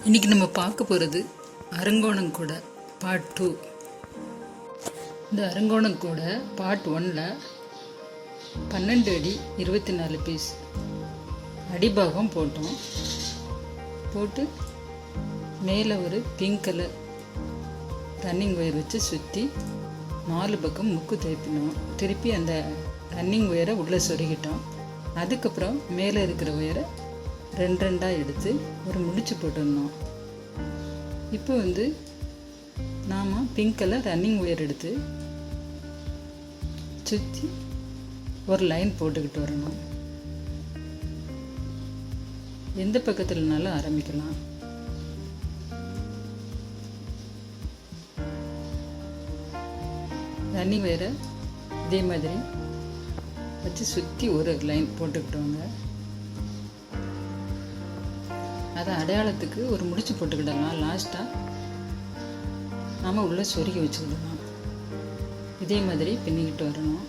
இன்றைக்கி நம்ம பார்க்க போகிறது அரங்கோணங்கூடை பார்ட் 2. இந்த அரங்கோணங்கூடை பார்ட் 1ல் 12 அடி 24 பீஸ் அடிபாகம் போட்டோம். போட்டு மேலே ஒரு பிங்க் கலர் ரன்னிங் ஒயர் வச்சு சுற்றி 4 பக்கம் முக்கு திருப்பினோம். திருப்பி அந்த ரன்னிங் ஒயரை உள்ளே சொருகிட்டோம். அதுக்கப்புறம் மேலே இருக்கிற ஒயரை ரெண்டாக எடுத்து ஒரு முடிச்சு போட்டுருந்தோம். இப்போ நாம் பிங்க் கலர் ரன்னிங் ஒயர் எடுத்து சுற்றி ஒரு லைன் போட்டுக்கிட்டு வரணும். எந்த பக்கத்துலனாலும் ஆரம்பிக்கலாம். ரன்னிங் ஒயரை இதே மாதிரி வச்சு சுற்றி ஒரு லைன் போட்டுக்கிட்டோங்க. அதை அடையாளத்துக்கு ஒரு முடிச்சு போட்டுக்கிடலாம். லாஸ்ட்டாக நாம் உள்ளே சொருகி வச்சுக்கிடலாம். இதே மாதிரி பின்னிக்கிட்டு வரணும்.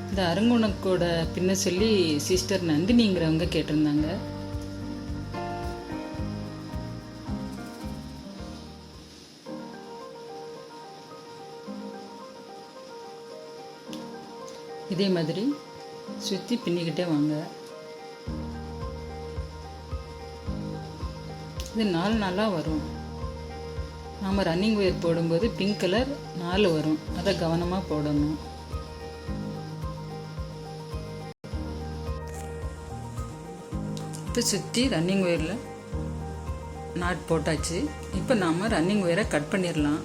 இந்த அரங்கோணக்கோட பின்ன சொல்லி சிஸ்டர் நந்தினிங்கிறவங்க கேட்டிருந்தாங்க. இதே மாதிரி சுற்றி பின்னிக்கிட்டே வாங்க. இது 4 நாளாக வரும். நாம் ரன்னிங் ஒயர் போடும்போது பிங்க் கலர் 4 வரும். அதை கவனமாக போடணும். இப்போ சுற்றி ரன்னிங் ஒயரில் நாட் போட்டாச்சு. இப்போ நாம் ரன்னிங் ஒயரை கட் பண்ணிடலாம்.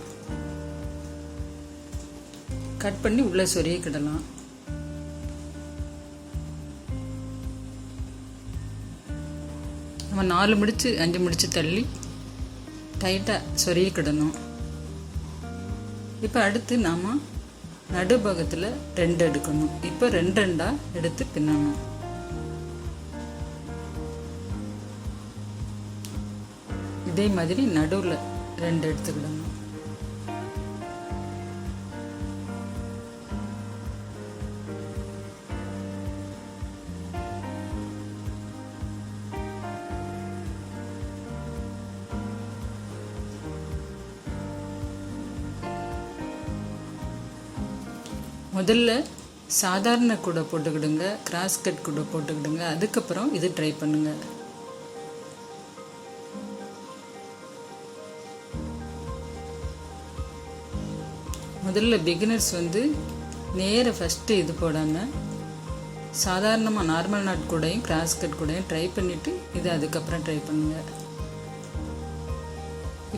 கட் பண்ணி உள்ளே சொருகிக்கிடலாம். நம்ம 4 முடிச்சு 5 முடிச்சு தள்ளி டைட்டாக சொருகிக்கிடணும். இப்போ அடுத்து நாம் நடுபாகத்தில் 2 எடுக்கணும். இப்போ 2 எடுத்து பின்னணும். இதே மாதிரி நடுவில் 2 எடுத்துக்கிடணும். முதல்ல சாதாரண கூடை போட்டுக்கிடுங்க, கிராஸ் கட் கூடை போட்டுக்கிடுங்க. அதுக்கப்புறம் இது ட்ரை பண்ணுங்க. முதல்ல பிகினர்ஸ் நேர ஃபஸ்ட்டு இது போடாமல் சாதாரணமாக நார்மல் நாட் கூடையும் கிராஸ் கட் கூடையும் ட்ரை பண்ணிவிட்டு இது அதுக்கப்புறம் ட்ரை பண்ணுங்க.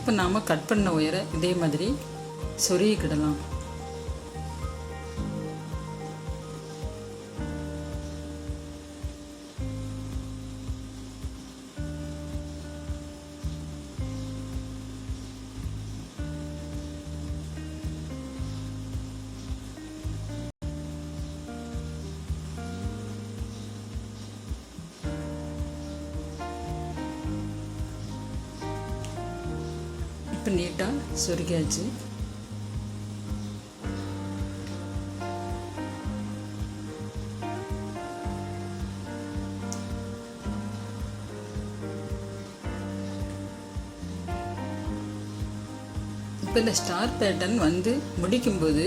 இப்போ நாம் கட் பண்ண ஒயரை இதே மாதிரி சொருகிக்கிடலாம். இப்போ நீட்டாக சொருகியாச்சு. இப்போ இந்த ஸ்டார் பேட்டர்ன் முடிக்கும்போது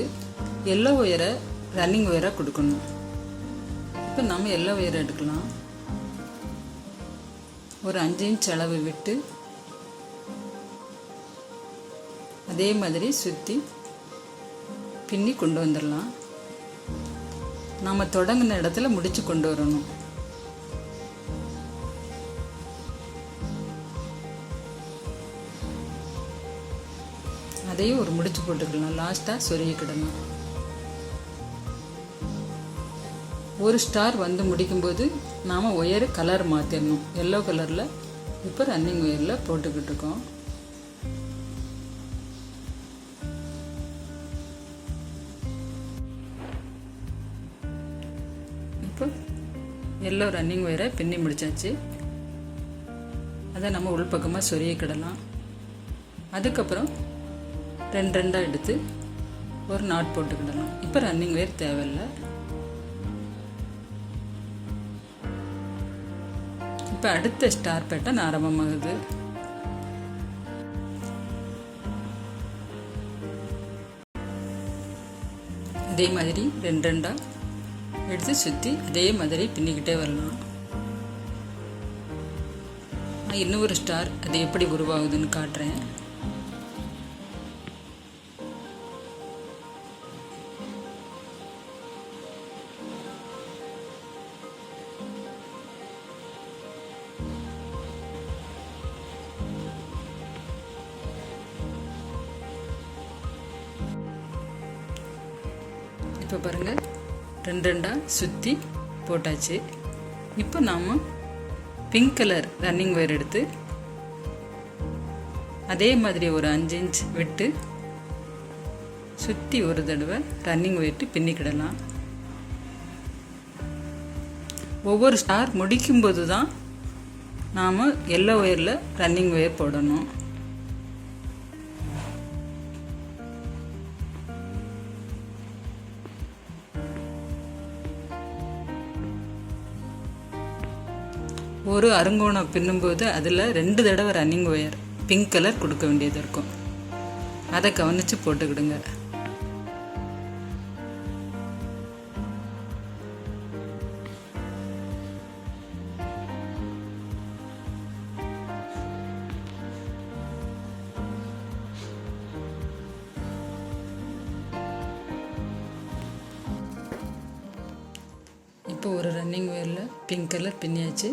எல்லோ ஒயரை ரன்னிங் ஒயராக கொடுக்கணும். இப்போ நம்ம எல்லோ ஒயரை எடுக்கலாம். ஒரு 5 இன்ச் அளவு விட்டு அதே மாதிரி சுற்றி பின்னி கொண்டு வந்துடலாம். நாம் தொடங்கின இடத்துல முடிச்சு கொண்டு வரணும். அதையும் ஒரு முடிச்சு போட்டுக்கலாம். லாஸ்ட்டாக சொருகிக்கிடணும். ஒரு ஸ்டார் முடிக்கும்போது நாம் ஒயரு கலர் மாற்றிடணும். எல்லோ கலரில் இப்போ ரன்னிங் ஒயரில் போட்டுக்கிட்டு இருக்கோம். இப்போ எல்லோ ரன்னிங் ஒயரை பின்னி முடிச்சாச்சு. அதை நம்ம உள்பக்கமாக சொருகிக்கிடலாம். அதுக்கப்புறம் 2 எடுத்து ஒரு நாட் போட்டுக்கிடலாம். இப்போ ரன்னிங் ஒயர் தேவையில்லை. இப்போ அடுத்த ஸ்டார் பேட்டர்ன் ஆரம்பமாகுது. அதே மாதிரி 2 2 எடுத்து சுற்றி அதே மாதிரி பின்னிக்கிட்டே வரலாம். இன்னும் ஒரு ஸ்டார் அது எப்படி உருவாகுதுன்னு காட்டுறேன். இப்போ பாருங்கள் 2 2 சுற்றி போட்டாச்சு. இப்போ நாம் பிங்க் கலர் ரன்னிங் ஒயர் எடுத்து அதே மாதிரி ஒரு 5 இன்ச் விட்டு சுற்றி ஒரு தடவை ரன்னிங் ஒயர்ட்டு பின்னிக்கிடலாம். ஒவ்வொரு ஸ்டார் முடிக்கும்போது தான் நாம் எல்லோ ஒயரில் ரன்னிங் ஒயர் போடணும். ஒரு அருங்கோணம் பின்னும்போது அதில் 2 தடவை ரன்னிங் ஒயர் பிங்க் கலர் கொடுக்க வேண்டியது இருக்கும். அதை கவனித்து போட்டுக்கிடுங்க. இப்போ ஒரு ரன்னிங் ஒயரில் பிங்க் கலர் பின்னியாச்சு.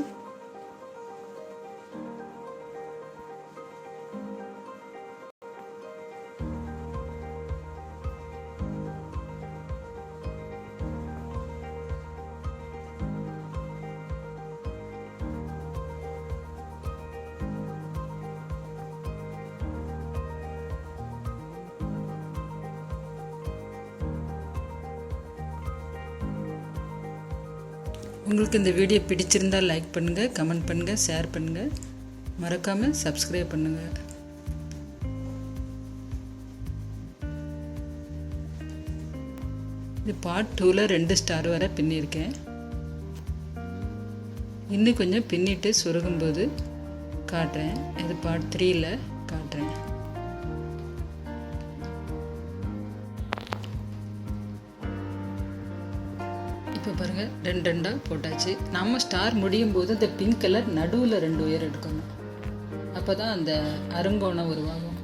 உங்களுக்கு இந்த வீடியோ பிடிச்சிருந்தால் லைக் பண்ணுங்கள், கமெண்ட் பண்ணுங்கள், ஷேர் பண்ணுங்கள், மறக்காமல் சப்ஸ்கிரைப் பண்ணுங்கள். இது பார்ட் 2ல் 2 ஸ்டார் வரை பின்னியிருக்கேன். இன்னும் கொஞ்சம் பின்னிட்டு சுருகும்போது காட்டுறேன். இது பார்ட் 3ல் காட்டுறேன். இப்போ பாருங்கள் 2 2 போட்டாச்சு. நம்ம ஸ்டார் முடியும் போது இந்த பிங்க் கலர் நடுவில் 2 ஒயர் எடுக்கணும். அப்போ தான் அந்த அருங்கோணம் உருவாகும்.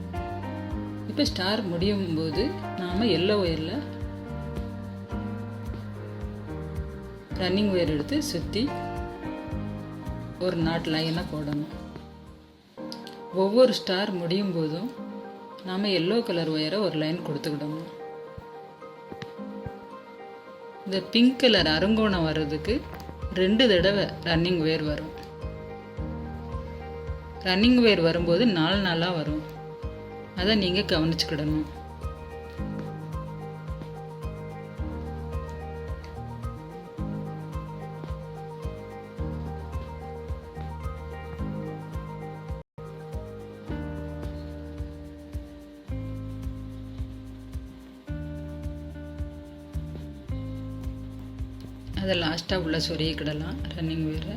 இப்போ ஸ்டார் முடியும் போது நாம் எல்லோ ஒயரில் ரன்னிங் ஒயர் எடுத்து சுற்றி ஒரு நாட் லைனாக போடணும். ஒவ்வொரு ஸ்டார் முடியும் போதும் நாம் எல்லோ கலர் ஒயரை ஒரு லைன் கொடுத்துக்கிடணும். இந்த பிங்க் கலர் அருங்கோணம் வர்றதுக்கு 2 தடவை ரன்னிங் ஒயர் வரும். ரன்னிங் ஒயர் வரும்போது 4 நாளாக வரும். அதை நீங்கள் கவனிச்சுக்கிடணும். அதை லாஸ்ட்டாக உள்ள சொருகிக்கிடலாம் ரன்னிங் ஒயரை.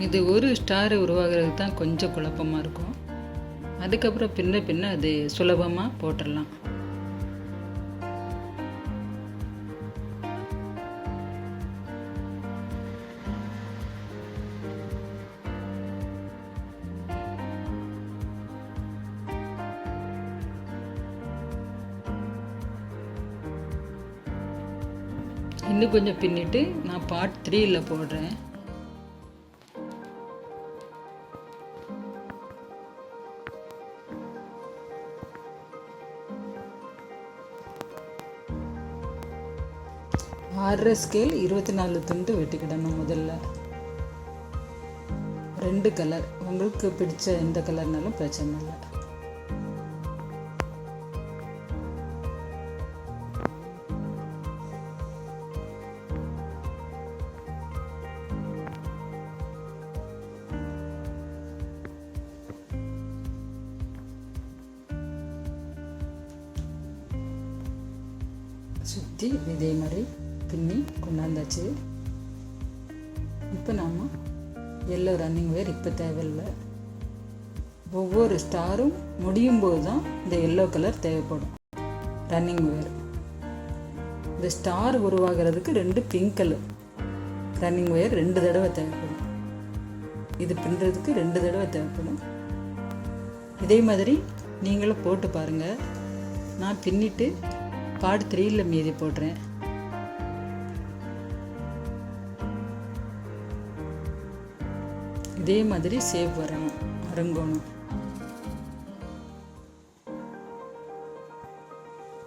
இது ஒரு ஸ்டார் உருவாகிறதுக்கு தான் கொஞ்சம் குழப்பமாக இருக்கும். அதுக்கப்புறம் பின்ன அது சுலபமாக போட்டுடலாம். இன்னும் கொஞ்சம் பின்னிட்டு நான் பார்ட் 3ல் போடுறேன். ஆறரை ஸ்கேல் 24 துண்டு வெட்டிக்கிடணும். முதல்ல 2 கலர், உங்களுக்கு பிடிச்ச எந்த கலர்னாலும் பிரச்சனை இல்லை. சுற்றி இதே மாதிரி பின்னி கொண்டாந்தாச்சு. இப்போ நாம் எல்லோ ரன்னிங் ஒயர் இப்போ தேவையில்லை. ஒவ்வொரு ஸ்டாரும் முடியும் போது தான் இந்த எல்லோ கலர் தேவைப்படும் ரன்னிங் ஒயர். இந்த ஸ்டார் உருவாகிறதுக்கு 2 பிங்க் கலர் ரன்னிங் ஒயர் 2 தடவை தேவைப்படும். இது பின்னுறதுக்கு 2 தடவை தேவைப்படும். இதே மாதிரி நீங்களும் போட்டு பாருங்கள். நான் பின்னிட்டு பார்ட் 3ல் மீதி போடுறேன். இதே மாதிரி சேவ் வரணும் அருங்கோணம்.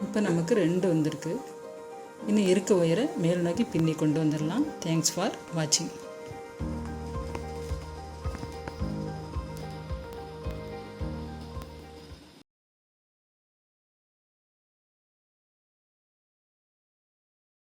இப்போ நமக்கு 2 வந்திருக்கு. இன்னும் இருக்க ஒயரை மேல் நோக்கி பின்னி கொண்டு வந்துடலாம். தேங்க்ஸ் ஃபார் வாட்சிங்.